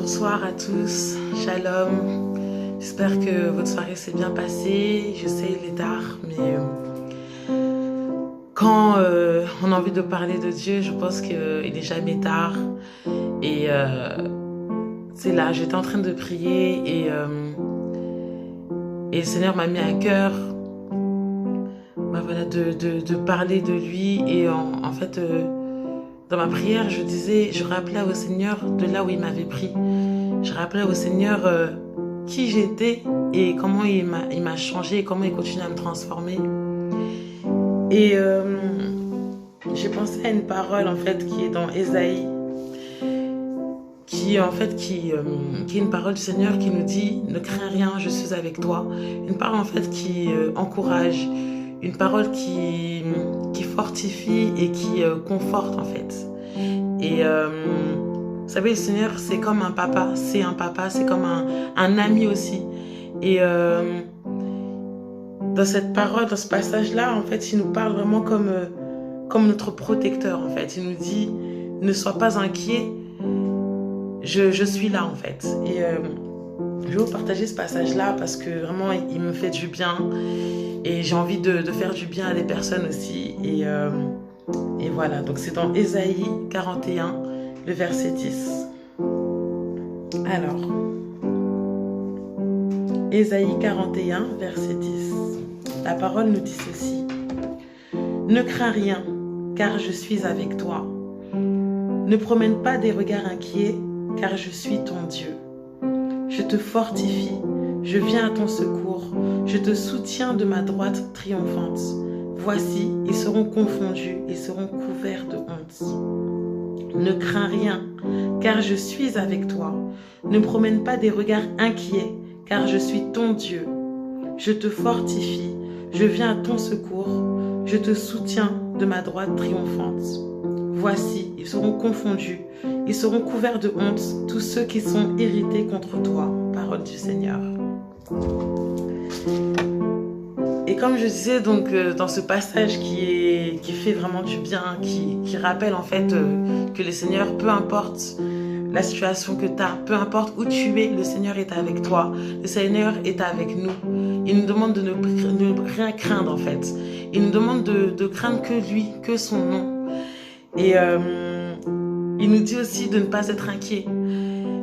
Bonsoir à tous, shalom. J'espère que votre soirée s'est bien passée. Je sais, il est tard, mais quand on a envie de parler de Dieu, je pense qu'il n'est jamais tard. Et c'est là, j'étais en train de prier et le Seigneur m'a mis à cœur voilà, de parler de lui. Et en fait, dans ma prière, je rappelais au Seigneur de là où il m'avait pris. Je rappelais au Seigneur qui j'étais et comment il m'a changé et comment il continue à me transformer. Et j'ai pensé à une parole en fait qui est dans Ésaïe, qui est une parole du Seigneur qui nous dit « Ne crains rien, je suis avec toi ». Une parole en fait qui encourage, une parole qui fortifie et qui conforte en fait. Et vous savez, le Seigneur, c'est comme un papa, c'est comme un ami aussi. Et dans cette parole, dans ce passage-là, en fait, il nous parle vraiment comme notre protecteur, en fait. Il nous dit, ne sois pas inquiet, je suis là, en fait. Et je vais vous partager ce passage-là parce que vraiment, il me fait du bien. Et j'ai envie de faire du bien à des personnes aussi. Et voilà, donc c'est dans Ésaïe 41, le verset 10. Alors, Ésaïe 41, verset 10. La parole nous dit ceci. « Ne crains rien, car je suis avec toi. Ne promène pas des regards inquiets, car je suis ton Dieu. Je te fortifie, je viens à ton secours, je te soutiens de ma droite triomphante. Voici, ils seront confondus et seront couverts de honte. Ne crains rien, car je suis avec toi. Ne promène pas des regards inquiets, car je suis ton Dieu. Je te fortifie, je viens à ton secours, je te soutiens de ma droite triomphante. Voici, ils seront confondus, ils seront couverts de honte, tous ceux qui sont irrités contre toi. » Parole du Seigneur. Et comme je disais donc dans ce passage qui fait vraiment du bien, qui rappelle en fait que le Seigneur, peu importe la situation que tu as, peu importe où tu es, le Seigneur est avec toi, le Seigneur est avec nous. Il nous demande de ne rien craindre en fait. Il nous demande de craindre que lui, que son nom. Et il nous dit aussi de ne pas être inquiet.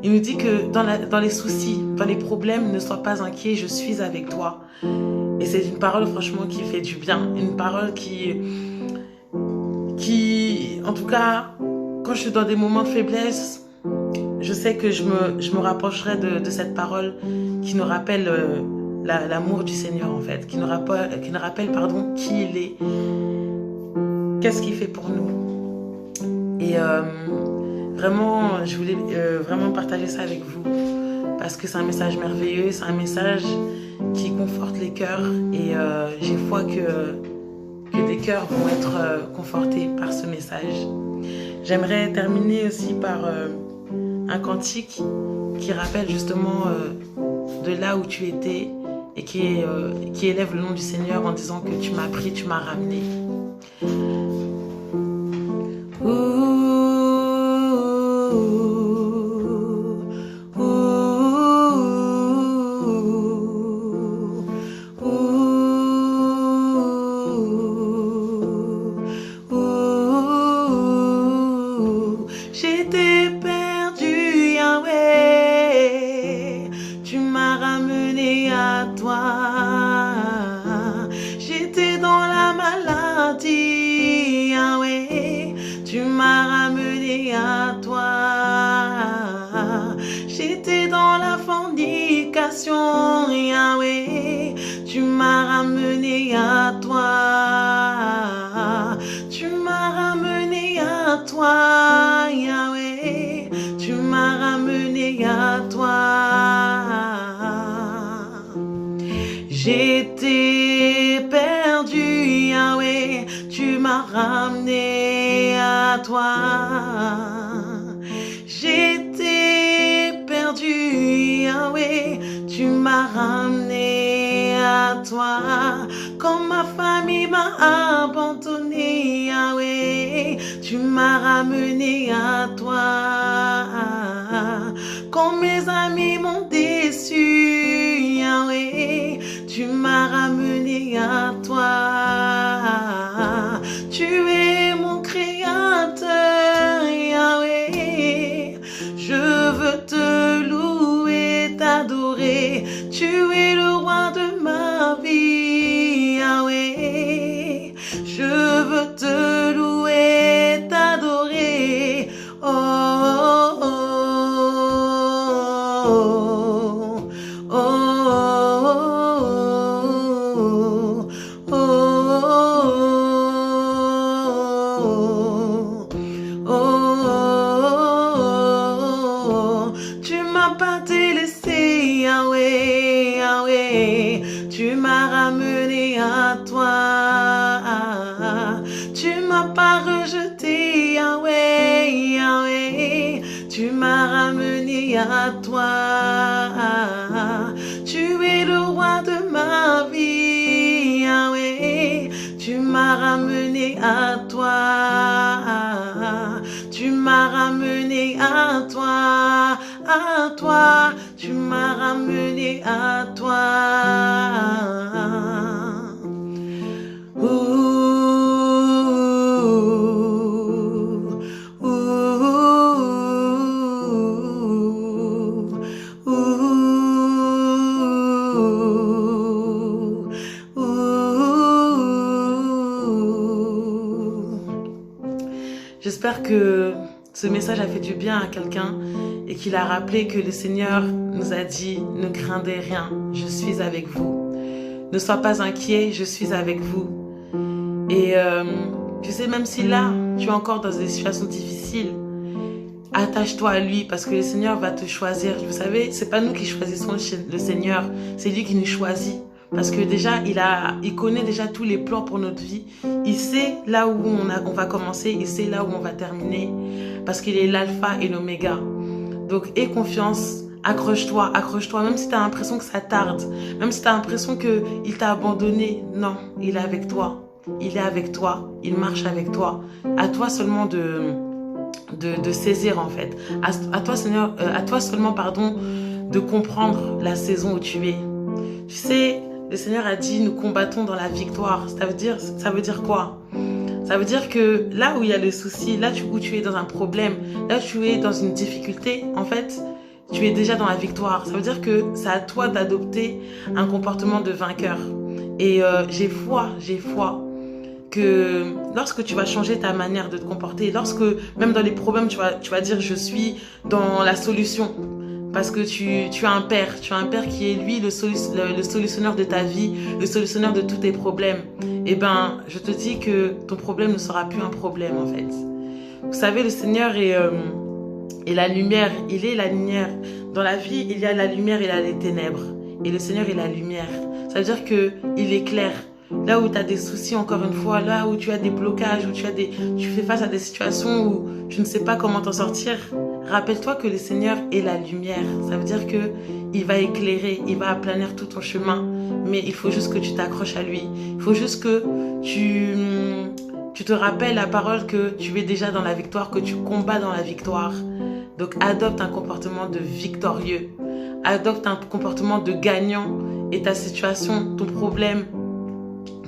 Il nous dit que dans les soucis, dans les problèmes, ne sois pas inquiet, je suis avec toi. Et c'est une parole franchement qui fait du bien, une parole qui en tout cas, quand je suis dans des moments de faiblesse, je sais que je me rapprocherai de cette parole qui nous rappelle l'amour du Seigneur en fait, qui nous rappelle pardon, qui il est, qu'est-ce qu'il fait pour nous. Et vraiment, je voulais vraiment partager ça avec vous parce que c'est un message merveilleux, c'est un message qui conforte les cœurs et j'ai foi que des cœurs vont être confortés par ce message. J'aimerais terminer aussi par un cantique qui rappelle justement de là où tu étais et qui élève le nom du Seigneur en disant que tu m'as pris, tu m'as ramené. J'étais perdu, Yahweh, tu m'as ramené à toi. J'étais dans la maladie, Yahweh, tu m'as ramené à toi. J'étais dans la fornication, Yahweh, tu m'as ramené à toi. Tu m'as ramené à toi, Yahweh, tu m'as ramené à toi. J'étais perdu, Yahweh, tu m'as ramené à toi. J'étais perdu, Yahweh, tu m'as ramené à toi. Quand ma famille m'a abandonné, Yahweh, tu m'as ramené à toi. Quand Quand mes amis m'ont déçu, Yahweh, tu m'as ramené à toi. Tu es mon créateur, Yahweh. Je veux te louer, t'adorer. Tu es le roi de ma vie, Yahweh. Je veux te louer, t'adorer. Oh, oh, oh, oh, oh, oh, oh. Tu m'as pas délaissé, Yahweh, Yahweh. Tu m'as ramené à toi. Tu m'as pas rejeté, Yahweh, Yahweh. Tu m'as ramené à toi. Tu es le roi de ma vie, Yahweh. Tu m'as ramené à toi. Tu m'as ramené à toi, à toi. Tu m'as ramené à toi. J'espère que ce message a fait du bien à quelqu'un et qu'il a rappelé que le Seigneur nous a dit « Ne craindez rien, je suis avec vous. Ne sois pas inquiet, je suis avec vous. » Et tu sais, même si là, tu es encore dans des situations difficiles, attache-toi à lui parce que le Seigneur va te choisir. Vous savez, c'est pas nous qui choisissons le Seigneur, c'est lui qui nous choisit. Parce que déjà, il connaît déjà tous les plans pour notre vie. Il sait là où on va commencer, il sait là où on va terminer. Parce qu'il est l'alpha et l'oméga. Donc, aie confiance, accroche-toi, accroche-toi. Même si tu as l'impression que ça tarde, même si tu as l'impression qu'il t'a abandonné, non, il est avec toi. Il est avec toi, il marche avec toi. À toi seulement de saisir en fait. À toi, Seigneur, à toi seulement, pardon, de comprendre la saison où tu es. Tu sais, le Seigneur a dit, nous combattons dans la victoire. Ça veut dire quoi? Ça veut dire que là où il y a le souci, là où tu es dans un problème, là où tu es dans une difficulté, en fait, tu es déjà dans la victoire. Ça veut dire que c'est à toi d'adopter un comportement de vainqueur. Et j'ai foi que lorsque tu vas changer ta manière de te comporter, lorsque même dans les problèmes, tu vas dire je suis dans la solution. Parce que tu as un père qui est lui le solutionneur de ta vie, le solutionneur de tous tes problèmes. Eh ben, je te dis que ton problème ne sera plus un problème en fait. Vous savez, le Seigneur est la lumière, il est la lumière. Dans la vie, il y a la lumière et il y a les ténèbres. Et le Seigneur est la lumière. Ça veut dire qu'il éclaire. Là où tu as des soucis, encore une fois, là où tu as des blocages, où tu fais face à des situations où tu ne sais pas comment t'en sortir, rappelle-toi que le Seigneur est la lumière. Ça veut dire qu'il va éclairer, il va aplanir tout ton chemin. Mais il faut juste que tu t'accroches à lui. Il faut juste que tu te rappelles la parole que tu es déjà dans la victoire, que tu combats dans la victoire. Donc adopte un comportement de victorieux. Adopte un comportement de gagnant. Et ta situation, ton problème,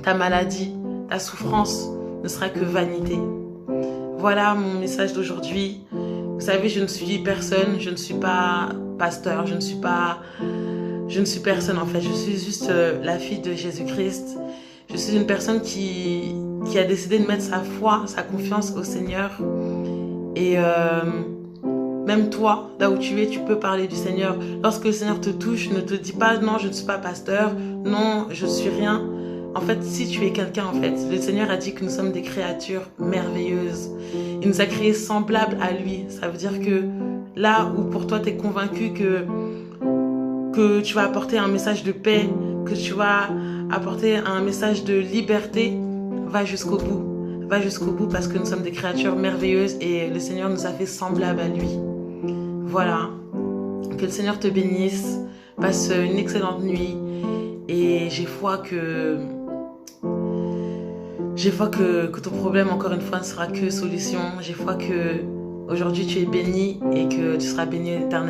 ta maladie, ta souffrance ne sera que vanité. Voilà mon message d'aujourd'hui. Vous savez, je ne suis personne, je ne suis pas pasteur, je ne suis personne en fait. Je suis juste la fille de Jésus-Christ. Je suis une personne qui a décidé de mettre sa foi, sa confiance au Seigneur. Et même toi, là où tu es, tu peux parler du Seigneur. Lorsque le Seigneur te touche, ne te dis pas non, je ne suis pas pasteur, non, je ne suis rien. En fait, si tu es quelqu'un, en fait, le Seigneur a dit que nous sommes des créatures merveilleuses. Il nous a créés semblables à lui. Ça veut dire que là où pour toi, tu es convaincu que tu vas apporter un message de paix, que tu vas apporter un message de liberté, va jusqu'au bout. Va jusqu'au bout parce que nous sommes des créatures merveilleuses et le Seigneur nous a fait semblables à lui. Voilà. Que le Seigneur te bénisse. Passe une excellente nuit. Et j'ai foi que ton problème, encore une fois, ne sera que solution. J'ai foi que aujourd'hui tu es béni et que tu seras béni éternellement.